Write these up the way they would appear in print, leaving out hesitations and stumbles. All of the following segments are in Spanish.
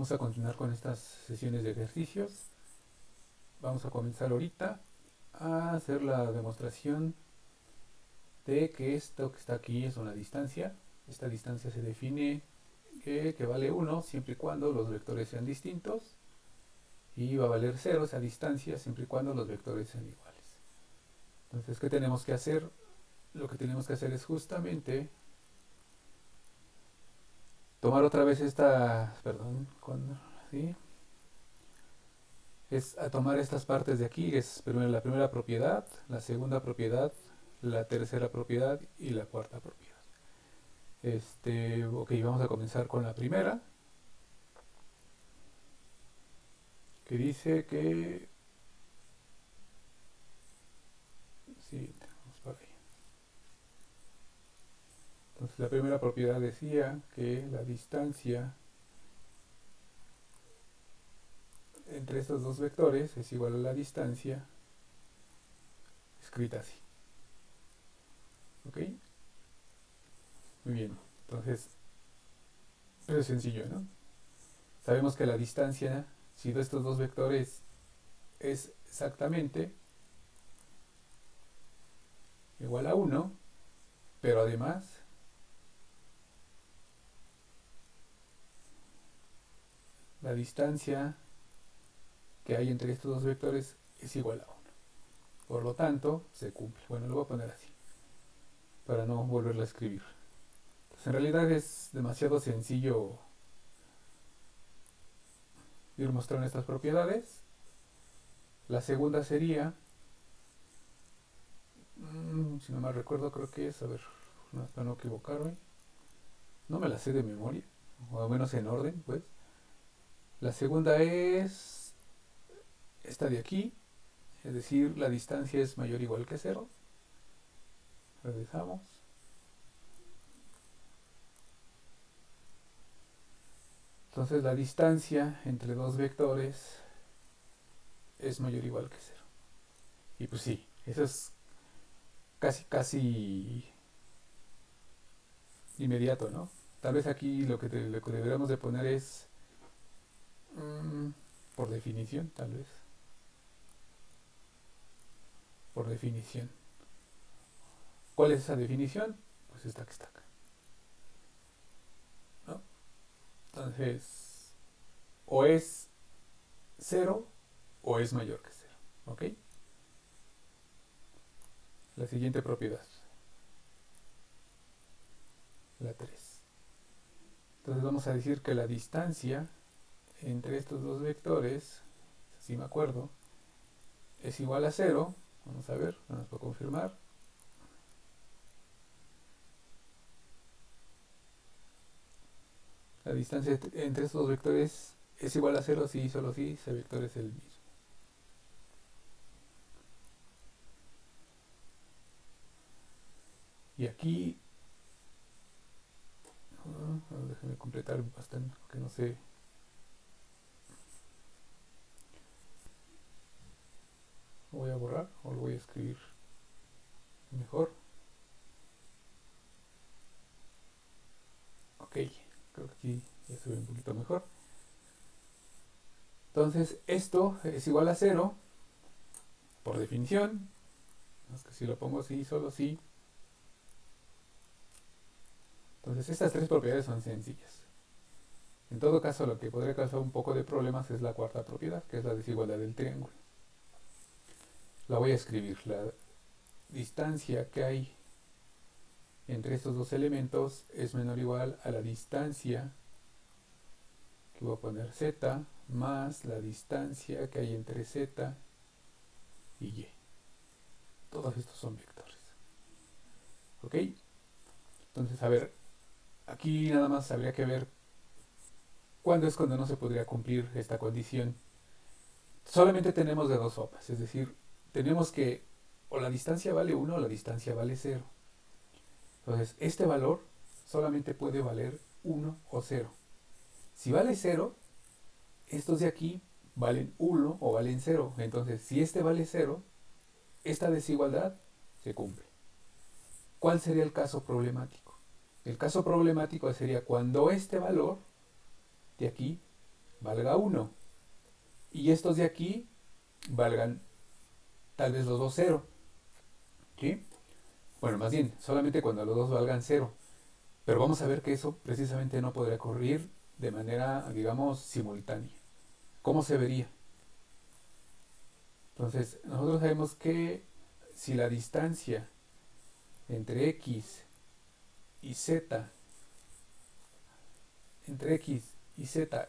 vamos a continuar con estas sesiones de ejercicios. Vamos a comenzar ahorita a hacer la demostración de que esto que está aquí es una distancia. Esta distancia se define que vale 1 siempre y cuando los vectores sean distintos, y va a valer 0 esa distancia siempre y cuando los vectores sean iguales. Entonces, ¿qué tenemos que hacer? Lo que tenemos que hacer es justamente tomar otra vez esta, perdón, ¿sí? Es a tomar estas partes de aquí, es primero la primera propiedad, la segunda propiedad, la tercera propiedad y la cuarta propiedad. Ok, vamos a comenzar con la primera, que dice que... Sí, tenemos por ahí. Entonces la primera propiedad decía que la distancia entre estos dos vectores es igual a la distancia escrita así. ¿Ok? Muy bien. Entonces, eso es sencillo, ¿no? Sabemos que la distancia, si de estos dos vectores es exactamente igual a 1, pero además la distancia que hay entre estos dos vectores es igual a 1. Por lo tanto, se cumple. Bueno, lo voy a poner así, para no volverlo a escribir. Entonces, en realidad es demasiado sencillo ir mostrando estas propiedades. La segunda sería, si no mal recuerdo, creo que es, a ver, para no equivocarme, no me la sé de memoria, o al menos en orden, pues. La segunda es esta de aquí, es decir, la distancia es mayor o igual que 0. Regresamos. Entonces la distancia entre dos vectores es mayor o igual que 0. Y pues sí, eso es casi inmediato, ¿no? Tal vez aquí lo que deberíamos de poner es, por definición, tal vez. Por definición. ¿Cuál es esa definición? Pues esta que está acá, ¿no? Entonces, o es 0 o es mayor que 0. ¿Ok? La siguiente propiedad, la 3. Entonces vamos a decir que la distancia entre estos dos vectores, si me acuerdo, es igual a 0. Vamos a ver, vamos a confirmar. La distancia entre estos dos vectores es igual a 0 si solo si ese vector es el mismo. Y aquí, déjenme completar bastante, que no sé. Lo voy a borrar o lo voy a escribir mejor. Ok, creo que aquí ya se ve un poquito mejor. Entonces esto es igual a 0 por definición. Es que si lo pongo así, solo si. Entonces estas tres propiedades son sencillas. En todo caso, lo que podría causar un poco de problemas es la cuarta propiedad, que es la desigualdad del triángulo. La voy a escribir. La distancia que hay entre estos dos elementos es menor o igual a la distancia, que voy a poner z, más la distancia que hay entre z y y. Todos estos son vectores. ¿Ok? Entonces, a ver, aquí nada más habría que ver cuándo es cuando no se podría cumplir esta condición. Solamente tenemos de dos formas, es decir, tenemos que o la distancia vale 1 o la distancia vale 0. Entonces, este valor solamente puede valer 1 o 0. Si vale 0, estos de aquí valen 1 o valen 0. Entonces, si este vale 0, esta desigualdad se cumple. ¿Cuál sería el caso problemático? El caso problemático sería cuando este valor de aquí valga 1. Y estos de aquí valgan tal vez los dos 0. ¿Sí? Bueno, más bien, solamente cuando los dos valgan 0. Pero vamos a ver que eso precisamente no podría ocurrir de manera, digamos, simultánea. ¿Cómo se vería? Entonces, nosotros sabemos que si la distancia entre x y z,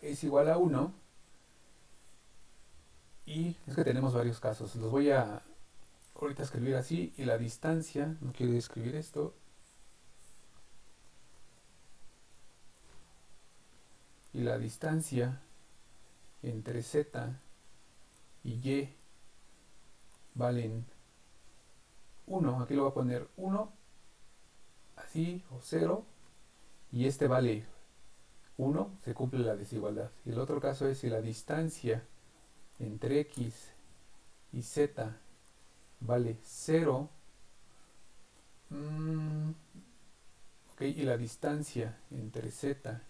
es igual a 1, y es que tenemos varios casos, los voy a ahorita escribir así, y la distancia, no quiero escribir esto, y la distancia entre z y y valen 1, aquí lo voy a poner 1, así, o 0, y este vale 1, se cumple la desigualdad. Y el otro caso es si la distancia entre x y z vale 0, ok, y la distancia entre z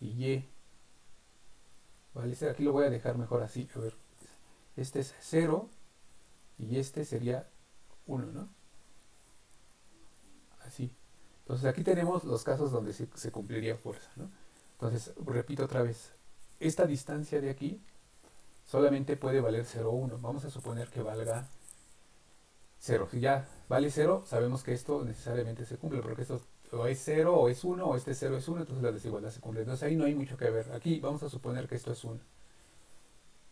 y y vale 0, aquí lo voy a dejar mejor así, a ver, este es 0 y este sería 1, ¿no? Así. Entonces aquí tenemos los casos donde se cumpliría fuerza, ¿no? Entonces, repito otra vez, esta distancia de aquí solamente puede valer 0 o 1. Vamos a suponer que valga 0. Si ya vale 0, sabemos que esto necesariamente se cumple, porque esto o es 0 o es 1, o este 0 es 1, entonces la desigualdad se cumple. Entonces ahí no hay mucho que ver. Aquí vamos a suponer que esto es 1,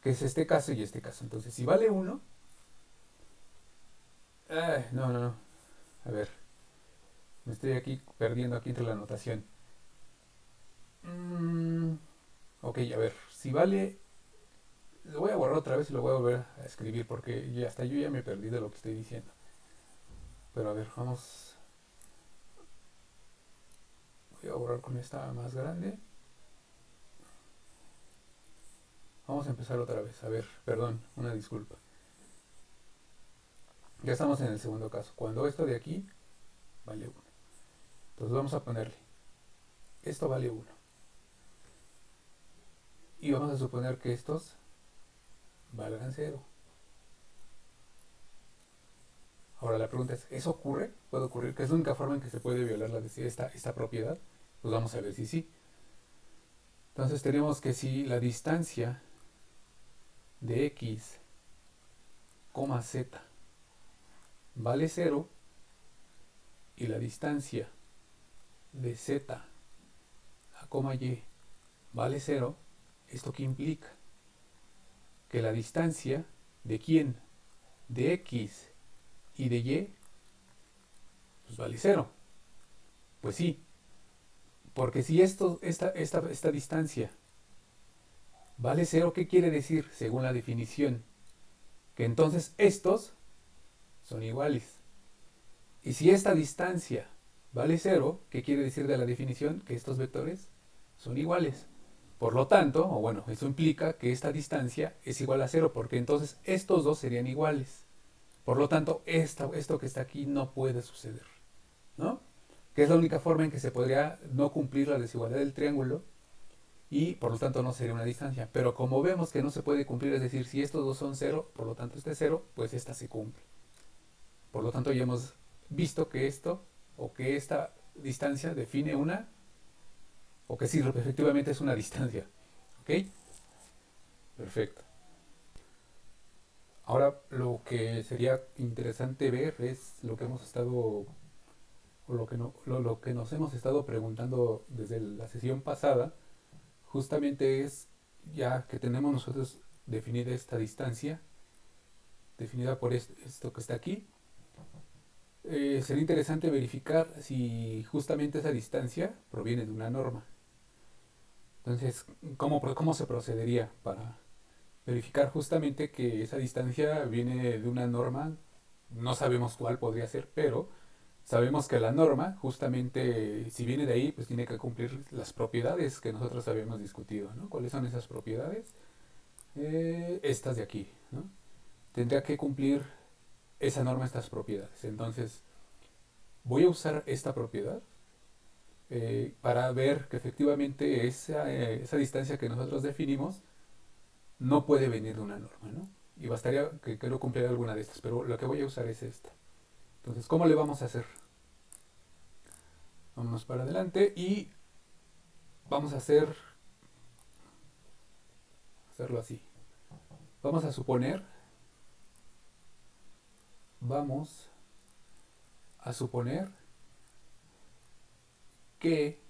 que es este caso y este caso. Entonces si vale 1, no. A ver, me estoy aquí perdiendo aquí entre la anotación. Ok, a ver, si vale... Lo voy a borrar otra vez y lo voy a volver a escribir porque hasta yo ya me perdí de lo que estoy diciendo. Pero a ver, vamos... Voy a borrar con esta más grande. Vamos a empezar otra vez. A ver, perdón, una disculpa. Ya estamos en el segundo caso. Cuando esto de aquí vale 1. Entonces vamos a ponerle, esto vale 1. Y vamos a suponer que estos valgan 0. Ahora la pregunta es, ¿eso ocurre? ¿Puede ocurrir? ¿Que es la única forma en que se puede violar esta propiedad? Pues vamos a ver si sí. Entonces tenemos que si la distancia de x, z vale 0 y la distancia de z a y vale 0, ¿esto qué implica? Que la distancia de quién, de x y de y, pues vale 0. Pues sí, porque si esta distancia vale 0, ¿qué quiere decir según la definición? Que entonces estos son iguales. Y si esta distancia vale 0, ¿qué quiere decir de la definición? Que estos vectores son iguales. Por lo tanto, o bueno, eso implica que esta distancia es igual a 0, porque entonces estos dos serían iguales. Por lo tanto, esto que está aquí no puede suceder, ¿no? Que es la única forma en que se podría no cumplir la desigualdad del triángulo y por lo tanto no sería una distancia. Pero como vemos que no se puede cumplir, es decir, si estos dos son 0, por lo tanto este es 0, pues esta se cumple. Por lo tanto ya hemos visto que esto o que esta distancia define una, o que sí, efectivamente es una distancia. ¿Ok? Perfecto. Ahora lo que sería interesante ver es lo que hemos estado, o lo que nos hemos estado preguntando desde la sesión pasada, justamente es ya que tenemos nosotros definida esta distancia, definida por esto que está aquí, sería interesante verificar si justamente esa distancia proviene de una norma. Entonces, ¿cómo se procedería para verificar justamente que esa distancia viene de una norma? No sabemos cuál podría ser, pero sabemos que la norma, justamente, si viene de ahí, pues tiene que cumplir las propiedades que nosotros habíamos discutido, ¿no? ¿Cuáles son esas propiedades? Estas de aquí, ¿no? Tendría que cumplir esa norma estas propiedades. Entonces, voy a usar esta propiedad. para ver que efectivamente esa distancia que nosotros definimos no puede venir de una norma, ¿no? Y bastaría que no cumpliera alguna de estas, pero lo que voy a usar es esta. Entonces, ¿cómo le vamos a hacer? Vámonos para adelante y vamos a hacerlo así. Vamos a suponer, vamos a suponer que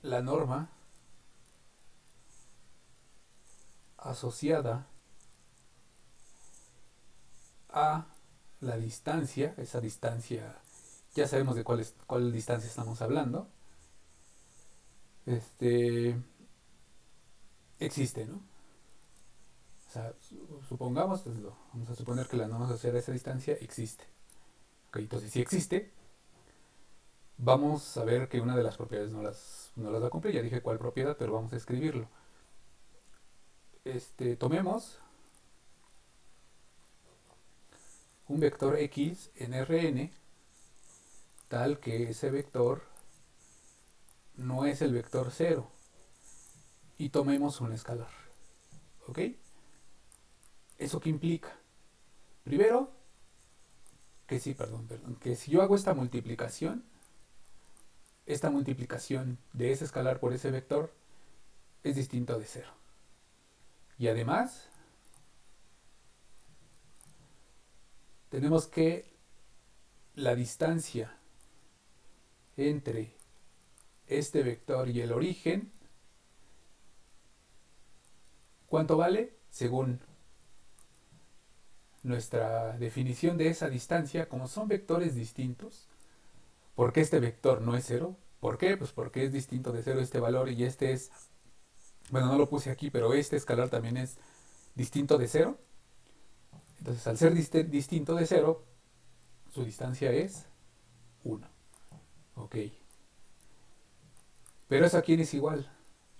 la norma asociada a la distancia, esa distancia, ya sabemos de cuál distancia estamos hablando, existe, ¿no? O sea, supongamos, pues, vamos a suponer que la norma asociada a esa distancia existe. Ok, entonces si existe, vamos a ver que una de las propiedades no las va a cumplir. Ya dije cuál propiedad, pero vamos a escribirlo. Tomemos un vector x en Rn tal que ese vector no es el vector 0 y tomemos un escalar. ¿Ok? ¿Eso qué implica? Primero, que sí, perdón, que si yo hago esta multiplicación de ese escalar por ese vector es distinto de 0. Y además, tenemos que la distancia entre este vector y el origen, ¿cuánto vale? Según nuestra definición de esa distancia, como son vectores distintos, ¿por qué este vector no es 0? ¿Por qué? Pues porque es distinto de 0 este valor y este es, bueno, no lo puse aquí, pero este escalar también es distinto de 0. Entonces, al ser distinto de 0, su distancia es 1. Ok. Pero eso a quién es igual.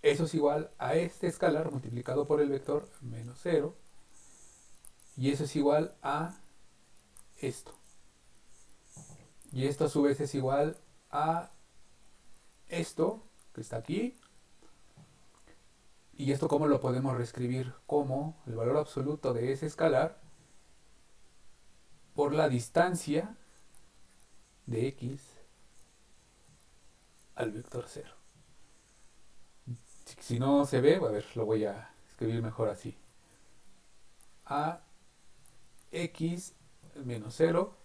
Eso es igual a este escalar multiplicado por el vector menos 0. Y eso es igual a esto. Y esto a su vez es igual a esto que está aquí. Y esto cómo lo podemos reescribir como el valor absoluto de ese escalar por la distancia de x al vector 0. Si no se ve, a ver, lo voy a escribir mejor así. A x menos 0,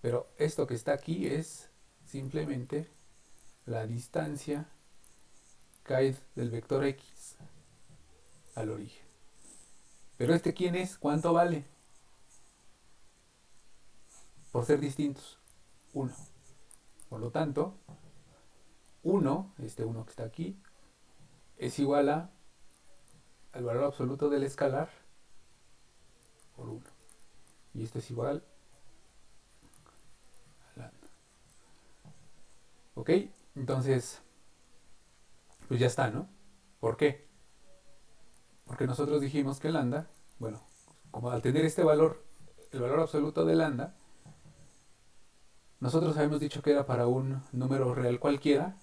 pero esto que está aquí es simplemente la distancia que hay del vector x al origen. Pero ¿quién es? ¿Cuánto vale? Por ser distintos, 1. Por lo tanto, 1, este 1 que está aquí, es igual al valor absoluto del escalar por 1. Y esto es igual a lambda. ¿Ok? Entonces, pues ya está, ¿no? ¿Por qué? Porque nosotros dijimos que lambda, bueno, como al tener este valor, el valor absoluto de lambda, nosotros habíamos dicho que era para un número real cualquiera.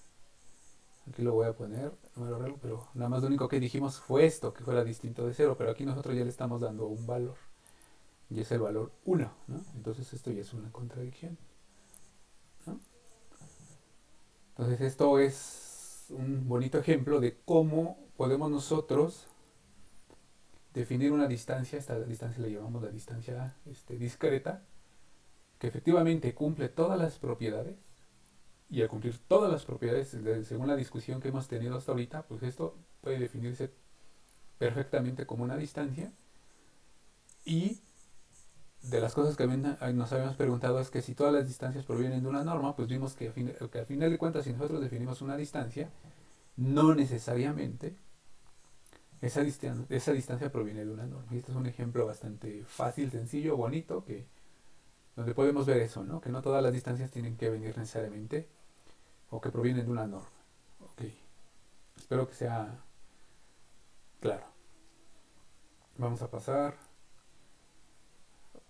Aquí lo voy a poner, número real, pero nada más lo único que dijimos fue esto, que fuera distinto de 0, pero aquí nosotros ya le estamos dando un valor. Y es el valor 1, ¿no? Entonces esto ya es una contradicción, ¿no? Entonces esto es un bonito ejemplo de cómo podemos nosotros definir una distancia. Esta distancia la llamamos la distancia discreta, que efectivamente cumple todas las propiedades, y al cumplir todas las propiedades, según la discusión que hemos tenido hasta ahorita, pues esto puede definirse perfectamente como una distancia. Y de las cosas que nos habíamos preguntado es que si todas las distancias provienen de una norma, pues vimos que al final de cuentas, si nosotros definimos una distancia, no necesariamente esa distancia proviene de una norma. Y este es un ejemplo bastante fácil, sencillo, bonito, donde podemos ver eso, ¿no? Que no todas las distancias tienen que venir necesariamente o que provienen de una norma. Ok. Espero que sea claro. Vamos a pasar.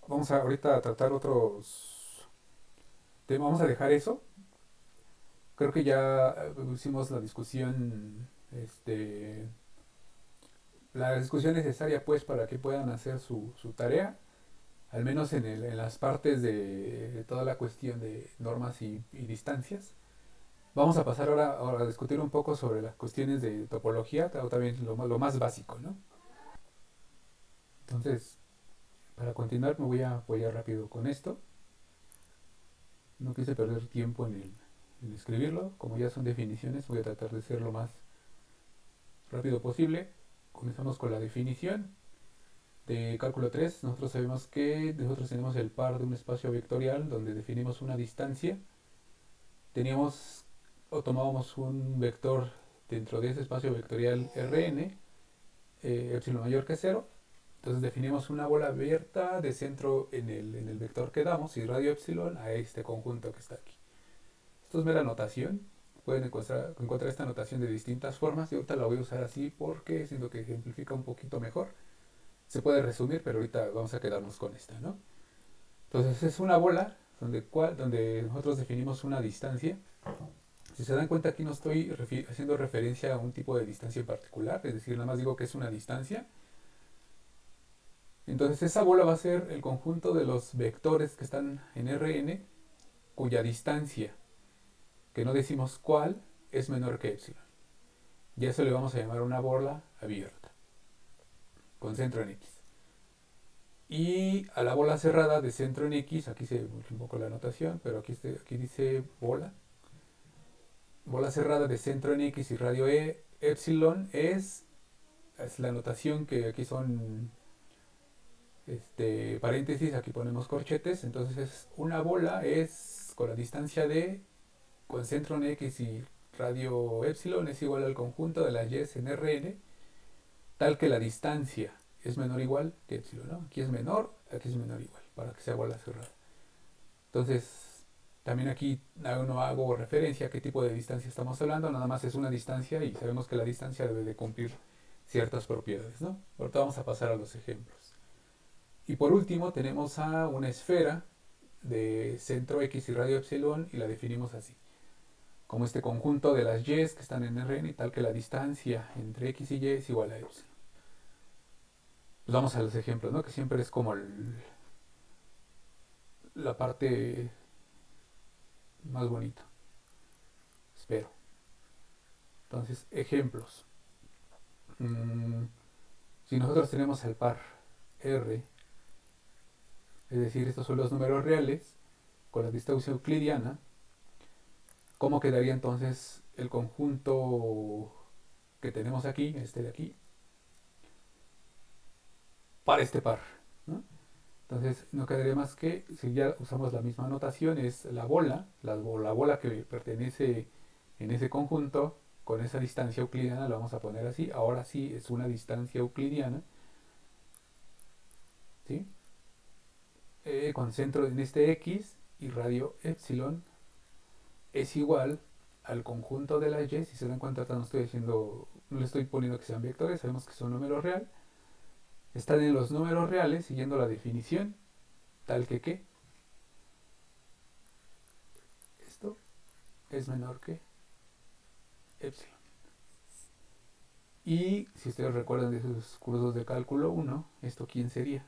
Vamos a ahorita a tratar otros temas. Vamos a dejar eso creo que ya hicimos la discusión necesaria pues para que puedan hacer su tarea, al menos en las partes de toda la cuestión de normas y distancias. Vamos a pasar ahora a discutir un poco sobre las cuestiones de topología, o también lo más básico, ¿no? Entonces, para continuar me voy a apoyar rápido con esto. No quise perder tiempo en escribirlo. Como ya son definiciones, voy a tratar de ser lo más rápido posible. Comenzamos con la definición de cálculo 3. Nosotros sabemos que nosotros tenemos el par de un espacio vectorial donde definimos una distancia. Teníamos o tomábamos un vector dentro de ese espacio vectorial Rn, epsilon mayor que cero. Entonces definimos una bola abierta de centro en el vector que damos y radio epsilon a este conjunto que está aquí. Esto es mera notación. Pueden encontrar esta notación de distintas formas y ahorita la voy a usar así porque siento que ejemplifica un poquito mejor. Se puede resumir, pero ahorita vamos a quedarnos con esta, ¿no? Entonces es una bola donde nosotros definimos una distancia. Si se dan cuenta, aquí no estoy haciendo referencia a un tipo de distancia en particular, es decir, nada más digo que es una distancia. Entonces esa bola va a ser el conjunto de los vectores que están en Rn, cuya distancia, que no decimos cuál, es menor que epsilon. Y a eso le vamos a llamar una bola abierta, con centro en x. Y a la bola cerrada de centro en x, aquí se muestra un poco la notación, pero aquí dice bola. Bola cerrada de centro en x y radio epsilon es la notación que aquí son paréntesis, aquí ponemos corchetes. Entonces es una bola es con la distancia de con centro en x y radio epsilon es igual al conjunto de las y en Rn, tal que la distancia es menor o igual que epsilon, ¿no? Aquí es menor o igual, para que sea bola cerrada. Entonces, también aquí no hago referencia a qué tipo de distancia estamos hablando, nada más es una distancia y sabemos que la distancia debe de cumplir ciertas propiedades, ¿no? Ahorita vamos a pasar a los ejemplos. Y por último tenemos a una esfera de centro x y radio epsilon y la definimos así, como este conjunto de las y que están en Rn y tal que la distancia entre x y y es igual a epsilon. Pues vamos a los ejemplos, ¿no? Que siempre es como la parte más bonita. Espero. Entonces, ejemplos. Si nosotros tenemos el par R, es decir, estos son los números reales, con la distribución euclidiana, ¿cómo quedaría entonces el conjunto que tenemos aquí, este de aquí, para este par? ¿No? Entonces no quedaría más que, si ya usamos la misma notación, es la bola que pertenece en ese conjunto, con esa distancia euclidiana, la vamos a poner así. Ahora sí es una distancia euclidiana, ¿sí? Con centro en este x y radio epsilon es igual al conjunto de las y. Si se dan cuenta, no le estoy poniendo que sean vectores, sabemos que son números reales. Están en los números reales siguiendo la definición, tal que esto es menor que epsilon. Y si ustedes recuerdan de esos cursos de cálculo 1, ¿esto quién sería?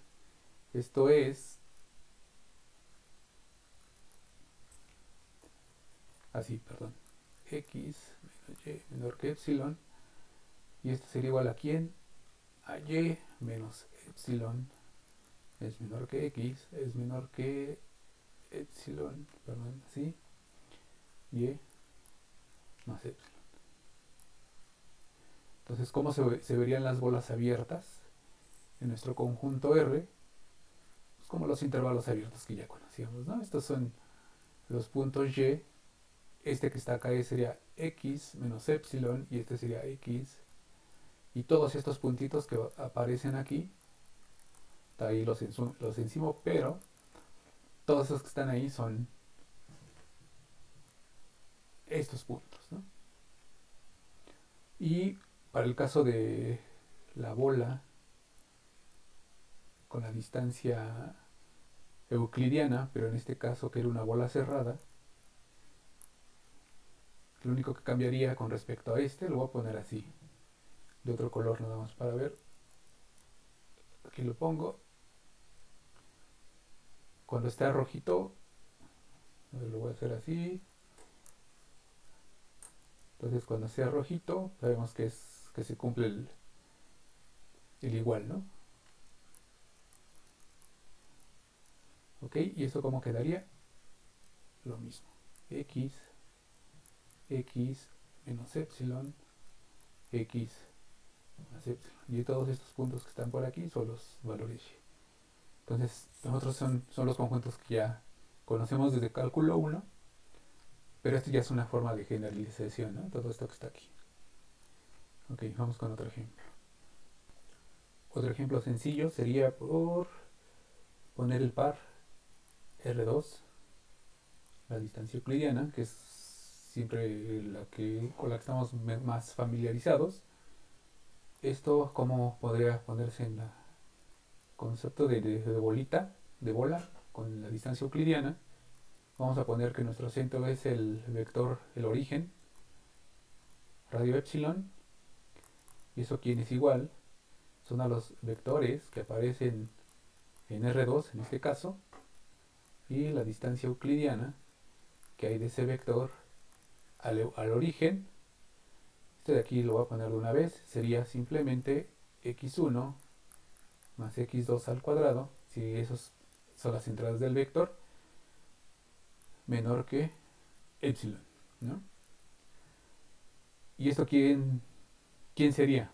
Esto es así, perdón, x menos y menor que epsilon. Y esto sería igual a quién? A y menos epsilon es menor que x, es menor que epsilon, perdón, así, y más epsilon. Entonces, ¿cómo se verían las bolas abiertas en nuestro conjunto R? Pues como los intervalos abiertos que ya conocíamos, ¿no? Estos son los puntos y. Este que está acá sería x menos epsilon y este sería x. Y todos estos puntitos que aparecen aquí, ahí los encimo, pero todos esos que están ahí son estos puntos, ¿no? Y para el caso de la bola con la distancia euclidiana, pero en este caso que era una bola cerrada, Lo único que cambiaría con respecto a este, lo voy a poner así, de otro color nada más para ver. Aquí lo pongo. Cuando esté rojito, lo voy a hacer así. Entonces cuando sea rojito, sabemos que se cumple el igual, ¿no? Ok, ¿y esto cómo quedaría? Lo mismo. X, X menos epsilon, X más epsilon. Y todos estos puntos que están por aquí son los valores y. Entonces, nosotros son los conjuntos que ya conocemos desde cálculo 1, pero esto ya es una forma de generalización, ¿no? Todo esto que está aquí. Ok, vamos con otro ejemplo. Otro ejemplo sencillo sería por poner el par R2, la distancia euclidiana, que es siempre con la que estamos más familiarizados. Esto, ¿cómo podría ponerse en el concepto de bolita, de bola, con la distancia euclidiana? Vamos a poner que nuestro centro es el vector, el origen, radio epsilon, y eso aquí es igual, son a los vectores que aparecen en R2 en este caso, y la distancia euclidiana que hay de ese vector al origen. Este de aquí lo voy a poner de una vez, sería simplemente x1 más x2 al cuadrado, si esos son las entradas del vector, menor que epsilon, ¿no? ¿Y esto quién sería?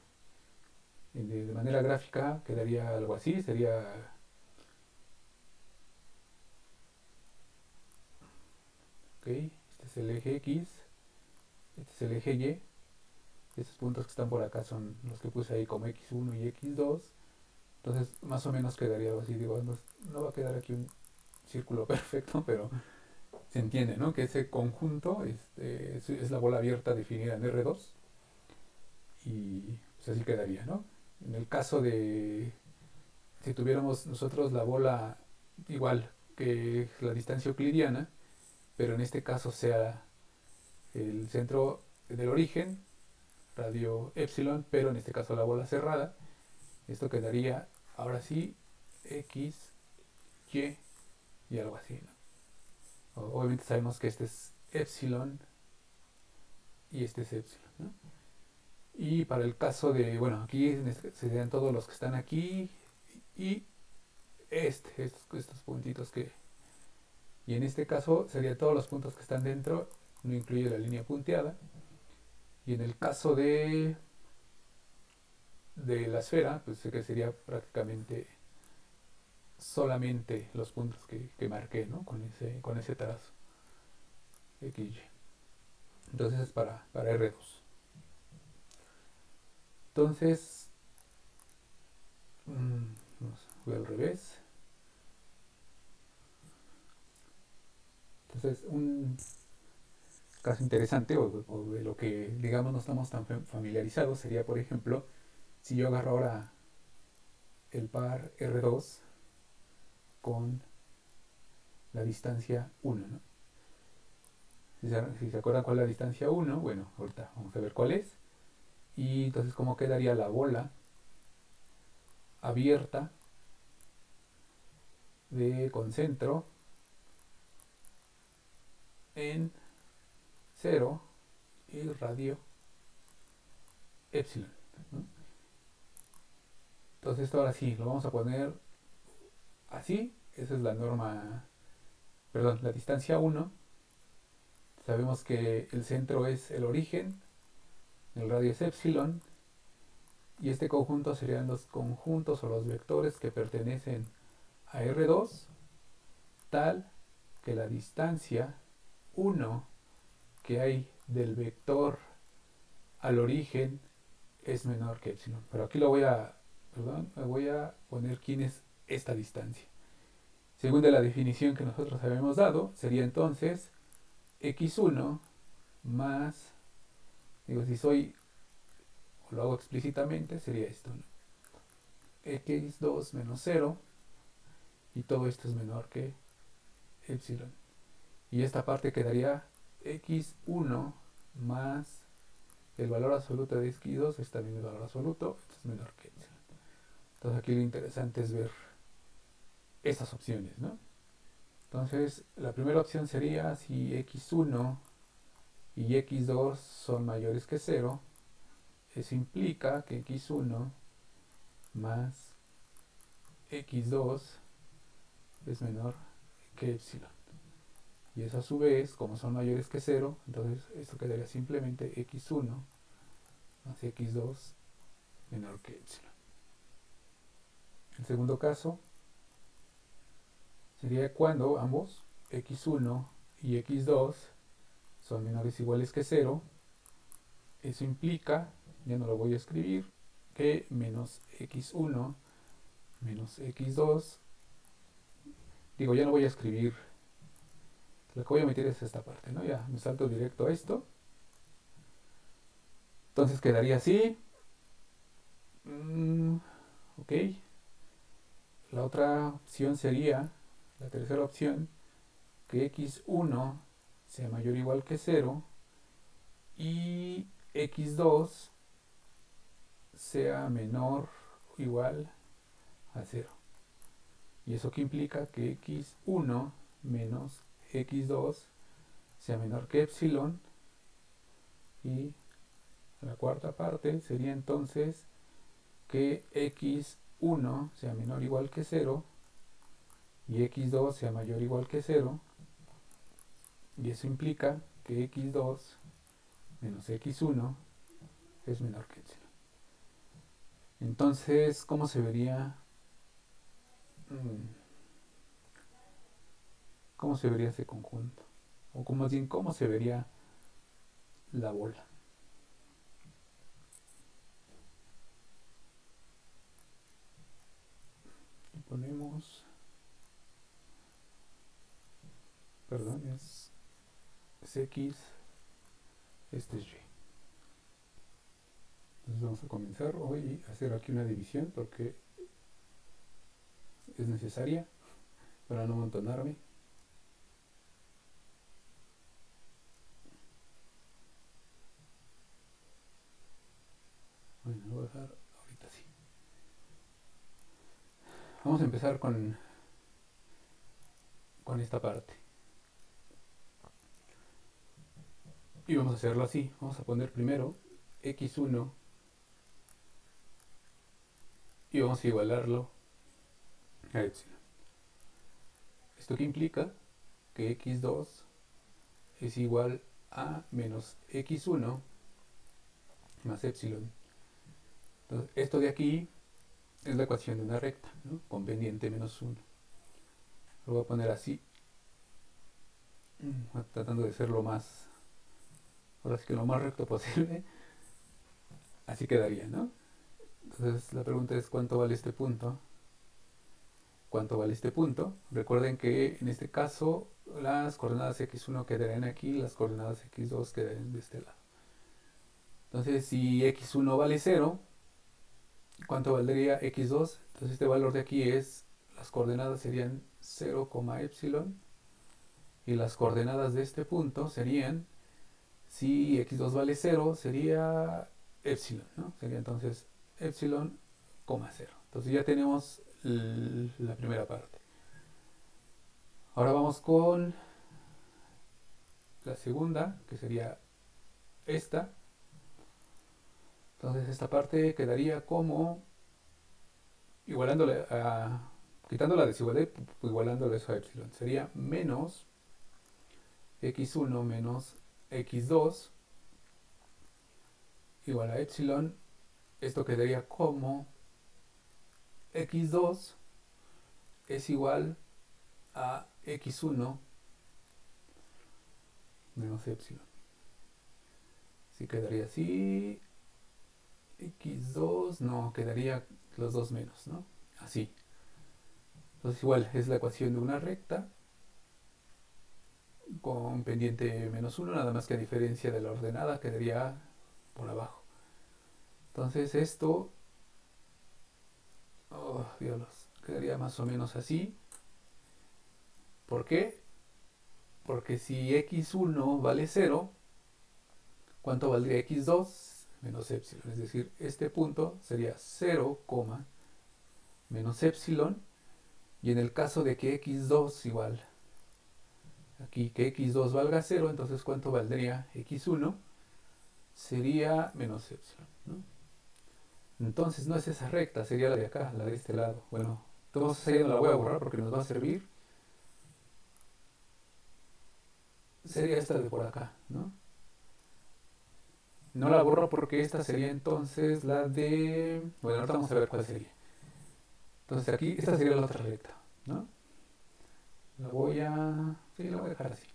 De manera gráfica quedaría algo así, sería, ok, este es el eje X, este es el eje Y, estos puntos que están por acá son los que puse ahí como x1 y x2, entonces más o menos quedaría algo así, digo, no va a quedar aquí un círculo perfecto, pero se entiende, ¿no? Que ese conjunto es la bola abierta definida en R2 y pues así quedaría, ¿no? En el caso de si tuviéramos nosotros la bola igual que la distancia euclidiana, pero en este caso sea el centro del origen, radio epsilon, pero en este caso la bola cerrada, esto quedaría ahora sí x, y algo así, ¿no? Obviamente sabemos que este es epsilon y este es epsilon, ¿no? Y para el caso de, bueno, aquí serían todos los que están aquí y estos puntitos que. Y en este caso serían todos los puntos que están dentro, no incluye la línea punteada. Y en el caso de la esfera, pues que sería prácticamente solamente los puntos que marqué, ¿no? Con ese trazo XY. Entonces es para R2. Entonces, voy al revés. Entonces, un caso interesante o de lo que digamos no estamos tan familiarizados sería, por ejemplo, si yo agarro ahora el par R2 con la distancia 1, ¿no? Si se acuerdan cuál es la distancia 1, bueno, ahorita vamos a ver cuál es. Y entonces, ¿cómo quedaría la bola abierta de concentro en 0 y radio epsilon, ¿no? Entonces esto ahora sí, lo vamos a poner así, esa es la norma, perdón, la distancia 1, sabemos que el centro es el origen, el radio es epsilon, y este conjunto serían los conjuntos o los vectores que pertenecen a R2, tal que la distancia 1 que hay del vector al origen es menor que epsilon. Pero aquí me voy a poner quién es esta distancia. Según de la definición que nosotros habíamos dado, sería entonces x1 más, digo, si lo hago explícitamente, sería esto, ¿no? X2 menos 0, y todo esto es menor que epsilon. Y esta parte quedaría x1 más el valor absoluto de x2 es también el valor absoluto, esto es menor que epsilon. Entonces aquí lo interesante es ver estas opciones, ¿no? Entonces la primera opción sería si x1 y x2 son mayores que 0, eso implica que x1 más x2 es menor que epsilon. Y eso a su vez, como son mayores que 0, entonces esto quedaría simplemente x1 más x2 menor que epsilon. El segundo caso sería cuando ambos, x1 y x2, son menores o iguales que 0. Eso implica, ya no lo voy a escribir, que menos x1 menos x2, digo, ya no voy a escribir, lo que voy a meter es esta parte, ¿no? Ya me salto directo a esto. Entonces quedaría así. Ok. La otra opción sería, la tercera opción, que x1 sea mayor o igual que 0 y x2 sea menor o igual a 0. ¿Y eso qué implica? Que x1 menos x2 sea menor que epsilon. Y la cuarta parte sería entonces que x1 sea menor o igual que 0 y x2 sea mayor o igual que 0. Y eso implica que x2 menos x1 es menor que epsilon. Entonces, ¿cómo se vería? ¿Cómo se vería ese conjunto? O más bien, ¿cómo se vería la bola? Y ponemos, perdón, es x, este es y. Entonces vamos a comenzar hoy a hacer aquí una división porque es necesaria para no amontonarme. Bueno, lo voy a dejar ahorita sí. Vamos a empezar con esta parte. Y vamos a hacerlo así. Vamos a poner primero x1 y vamos a igualarlo a epsilon. ¿Esto qué implica? Que x2 es igual a menos x1 más epsilon. Entonces, esto de aquí es la ecuación de una recta, ¿no? Con pendiente menos 1. Lo voy a poner así, tratando de ser lo más, ahora sí que lo más recto posible. Así quedaría, ¿no? Entonces la pregunta es ¿cuánto vale este punto? ¿Cuánto vale este punto? Recuerden que en este caso las coordenadas x1 quedarían aquí, las coordenadas x2 quedarían de este lado. Entonces si x1 vale 0, ¿cuánto valdría x2? Entonces este valor de aquí es, las coordenadas serían 0, epsilon, y las coordenadas de este punto serían, si x2 vale 0, sería epsilon, ¿no? Sería entonces epsilon, 0. Entonces ya tenemos la primera parte. Ahora vamos con la segunda, que sería esta. Entonces esta parte quedaría como igualándole a, quitando la desigualdad, igualándole eso a epsilon. Sería menos x1 menos x2 igual a epsilon. Esto quedaría como x2 es igual a x1 menos epsilon. Si quedaría así, x2, no, quedaría los dos menos, ¿no? Así. Entonces igual es la ecuación de una recta con pendiente menos 1, nada más que a diferencia de la ordenada quedaría por abajo. Entonces esto, oh, diablos, quedaría más o menos así. ¿Por qué? Porque si x1 vale 0, ¿cuánto valdría x2 menos epsilon? Es decir, este punto sería 0, menos epsilon. Y en el caso de que x2 igual, aquí que x2 valga 0, entonces ¿cuánto valdría x1? Sería menos epsilon, ¿no? Entonces no es esa recta, sería la de acá, la de este lado. Bueno, entonces esa ya no la voy a borrar porque nos va a servir. Sería esta de por acá, ¿no? No la borro porque esta sería entonces la de... Bueno, ahorita vamos a ver cuál sería. Entonces aquí, esta sería la otra recta, ¿no? La voy a... Sí, la voy a dejar así.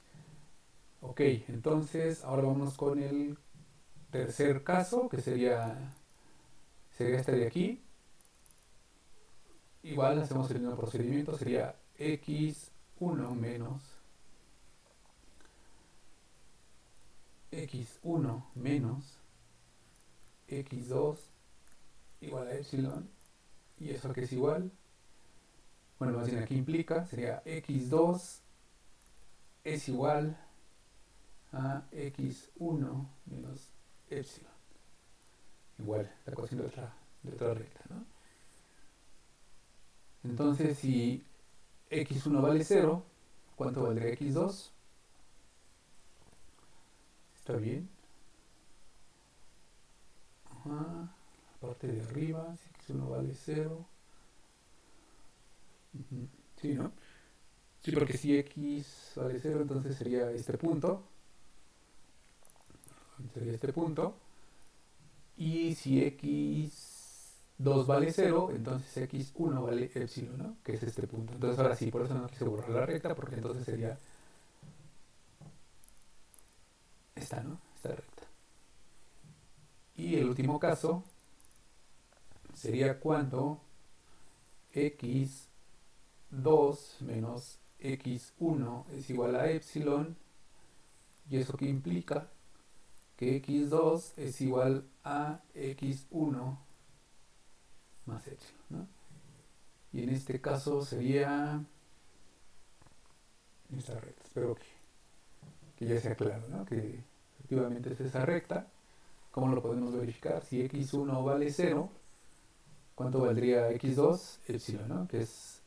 Ok, entonces ahora vamos con el tercer caso, que sería este de aquí. Igual hacemos el mismo procedimiento, sería x1 menos x2 igual a epsilon. ¿Y eso que es igual? Bueno, más bien aquí implica, sería x2 es igual a x1 menos epsilon. Igual, la ecuación de otra recta, ¿no? Entonces, si x1 vale 0, ¿cuánto valdría x2? ¿Está bien? Ajá. La parte de arriba, si x1 vale 0. Sí, ¿no? Sí, porque si x vale 0, entonces sería este punto. Sería este punto. Y si x2 vale 0, entonces x1 vale epsilon, ¿no? Que es este punto. Entonces ahora sí, por eso no quise borrar la recta, porque entonces sería esta, ¿no? Esta recta. Y el último caso sería cuando x2 menos x1 es igual a epsilon. ¿Y eso qué implica? Que x2 es igual a x1 más epsilon, ¿no? Y en este caso sería esta recta. Espero que ya sea claro, ¿no? Que efectivamente es esa recta. ¿Cómo lo podemos verificar? Si x1 vale 0, ¿cuánto valdría x2? Epsilon, ¿no? Que es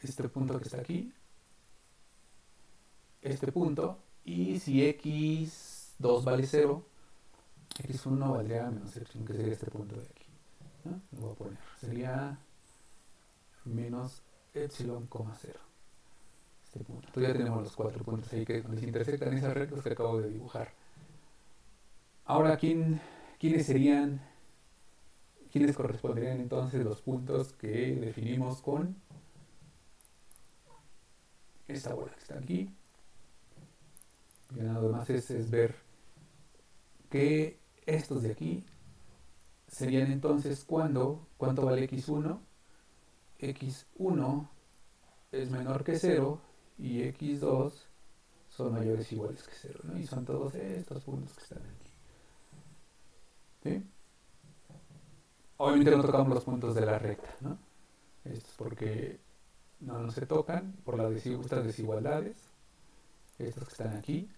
este punto que está aquí, este punto. Y si x2 vale 0, x1 valdría menos epsilon, que sería este punto de aquí, ¿no? Lo voy a poner. Sería menos epsilon, 0. Este punto. Entonces ya tenemos los 4 puntos ahí que donde se intersectan esas rectas que acabo de dibujar. Ahora, ¿quiénes corresponderían entonces los puntos que definimos con esta bola que está aquí? Y nada más es ver que estos de aquí serían entonces ¿cuánto vale x1? x1 es menor que 0 y x2 son mayores o iguales que 0, ¿no? Y son todos estos puntos que están aquí. ¿Sí? Obviamente no tocamos los puntos de la recta, ¿no? Estos porque no se tocan por estas desigualdades, estos que están aquí.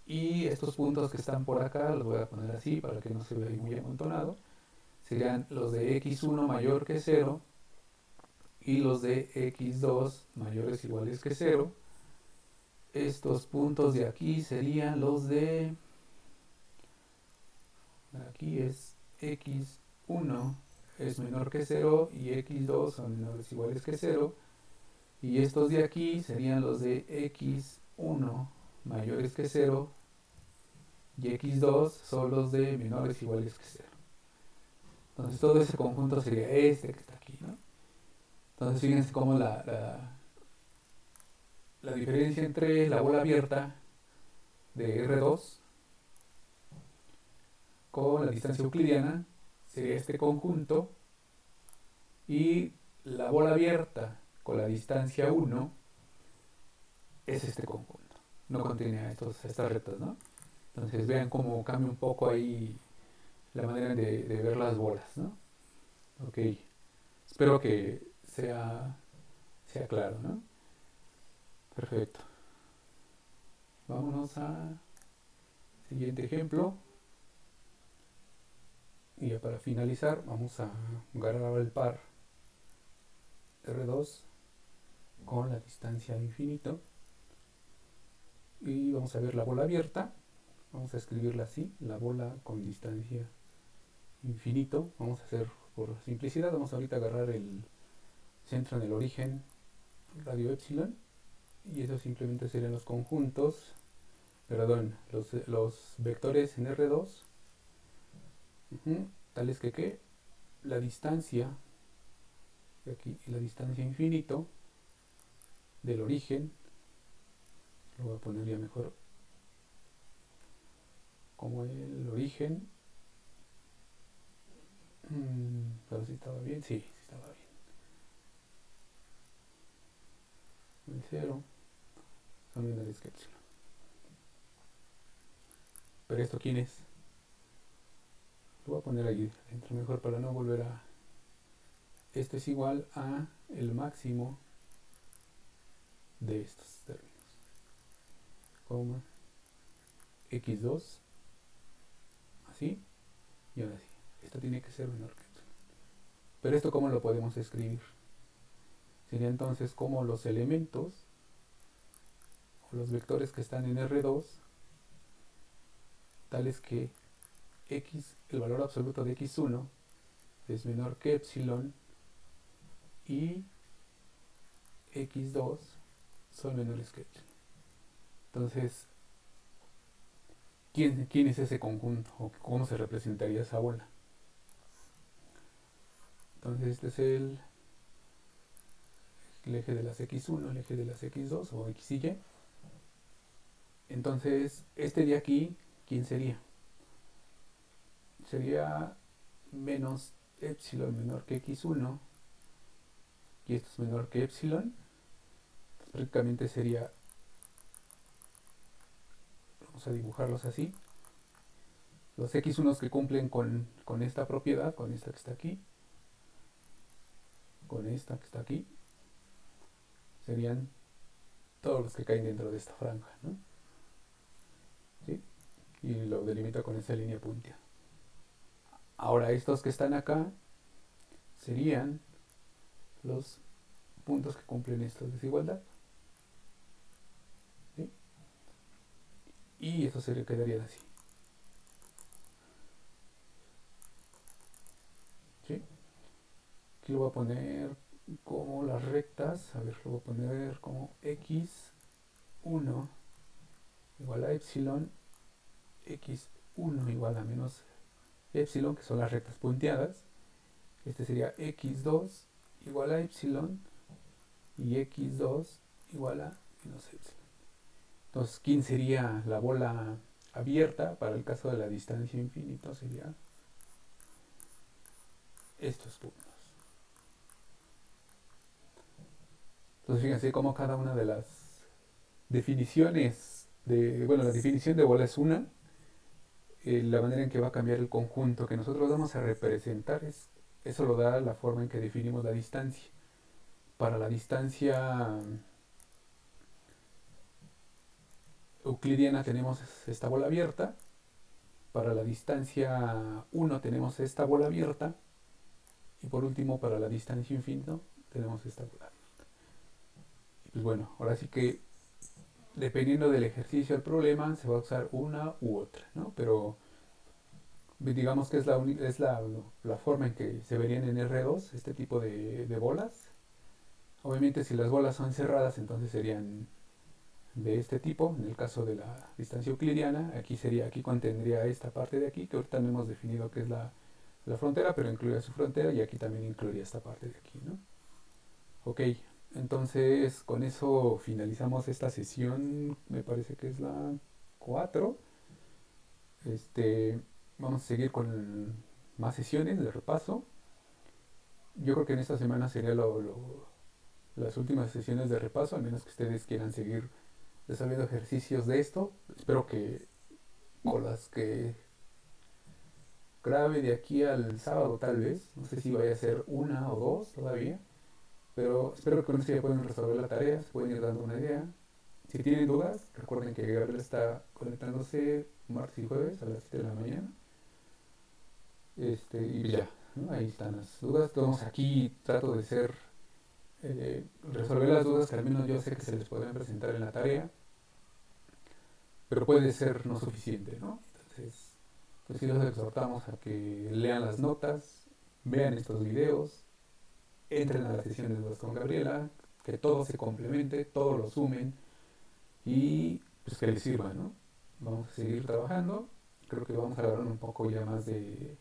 Y estos puntos que están por acá, los voy a poner así para que no se vea muy amontonado, serían los de x1 mayor que 0 y los de x2 mayores o iguales que 0. Estos puntos de aquí serían los de... Aquí es x1 es menor que 0 y x2 son menores o iguales que 0. Y estos de aquí serían los de x1 mayores que 0 y x2 son los de menores o iguales que 0. Entonces todo ese conjunto sería este que está aquí, ¿no? Entonces fíjense cómo la diferencia entre la bola abierta de R2 con la distancia euclidiana sería este conjunto, y la bola abierta con la distancia 1 es este conjunto. No contiene a estas rectas, ¿no? Entonces vean cómo cambia un poco ahí la manera de ver las bolas, ¿no? Ok. Espero que sea claro, ¿no? Perfecto. Vámonos a Siguiente ejemplo. Y ya para finalizar, vamos a agarrar el par R2 con la distancia infinito. Y vamos a ver la bola abierta. Vamos a escribirla así, la bola con distancia infinito. Vamos a hacer, por simplicidad, vamos a ahorita agarrar el centro en el origen radio epsilon. Y eso simplemente serían los conjuntos, perdón, los vectores en R2. Tales que la distancia, de aquí, la distancia infinito del origen, lo voy a poner ya mejor como el origen. Pero si estaba bien, sí estaba bien. El 0 son menores que epsilon. Pero esto, ¿quién es? Lo voy a poner ahí dentro mejor para no volver a... Esto es igual a el máximo de estos términos, coma x2, así, y ahora sí, esto tiene que ser menor que epsilon. Pero esto, ¿cómo lo podemos escribir? Sería entonces como los elementos o los vectores que están en R2, tales que x, el valor absoluto de x1 es menor que epsilon y x2 son menores que epsilon. Entonces, ¿quién es ese conjunto? ¿O cómo se representaría esa bola? Entonces, este es el eje de las x1, el eje de las x2 o x y y. Entonces, este de aquí, ¿quién sería? Sería menos epsilon menor que x1 y esto es menor que epsilon. Entonces, prácticamente sería, vamos a dibujarlos así, los x1 que cumplen con esta propiedad, con esta que está aquí, con esta que está aquí, serían todos los que caen dentro de esta franja, ¿no? ¿Sí? Y lo delimita con esa línea punteada. Ahora, estos que están acá serían los puntos que cumplen esta desigualdad, ¿sí? Y eso se le quedaría así, ¿sí? Aquí lo voy a poner como las rectas, a ver, lo voy a poner como x1 igual a epsilon, x1 igual a menos epsilon, que son las rectas punteadas. Este sería x2 igual a epsilon y x2 igual a menos epsilon. Entonces, ¿quién sería la bola abierta para el caso de la distancia infinita? Sería estos puntos. Entonces, fíjense cómo cada una de las definiciones bueno, la definición de bola es una, la manera en que va a cambiar el conjunto que nosotros vamos a representar eso lo da la forma en que definimos la distancia. Para la distancia euclidiana tenemos esta bola abierta, para la distancia 1 tenemos esta bola abierta y por último para la distancia infinita tenemos esta bola abierta. Y pues bueno, ahora sí que dependiendo del ejercicio del problema se va a usar una u otra, ¿no? Pero digamos que es la forma en que se verían en R2 este tipo de bolas. Obviamente si las bolas son cerradas entonces serían de este tipo, en el caso de la distancia euclidiana, aquí contendría esta parte de aquí, que ahorita no hemos definido que es la frontera, pero incluiría su frontera y aquí también incluiría esta parte de aquí, ¿no? Ok, entonces con eso finalizamos esta sesión, me parece que es la 4. Vamos a seguir con más sesiones de repaso. Yo creo que en esta semana sería las últimas sesiones de repaso, al menos que ustedes quieran seguir desarrollando ejercicios de esto. Espero que con las que grabe de aquí al sábado tal vez, no sé si vaya a ser una o dos todavía, pero espero que con esto ya puedan resolver la tarea, se pueden ir dando una idea. Si tienen dudas, recuerden que Gabriel está conectándose martes y jueves a las 7 de la mañana. Y ya, ¿no? Ahí están las dudas. Todos aquí trato de resolver las dudas que al menos yo sé que se les pueden presentar en la tarea, pero puede ser no suficiente, ¿no? Entonces, pues sí los exhortamos a que lean las notas, vean estos videos, entren a las sesiones de dudas con Gabriela, que todo se complemente, todo lo sumen y pues que les sirva, ¿no? Vamos a seguir trabajando, creo que vamos a agarrar un poco ya más de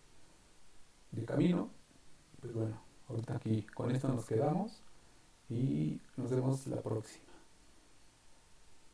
camino. Pues bueno, ahorita aquí con esto nos quedamos y nos vemos la próxima.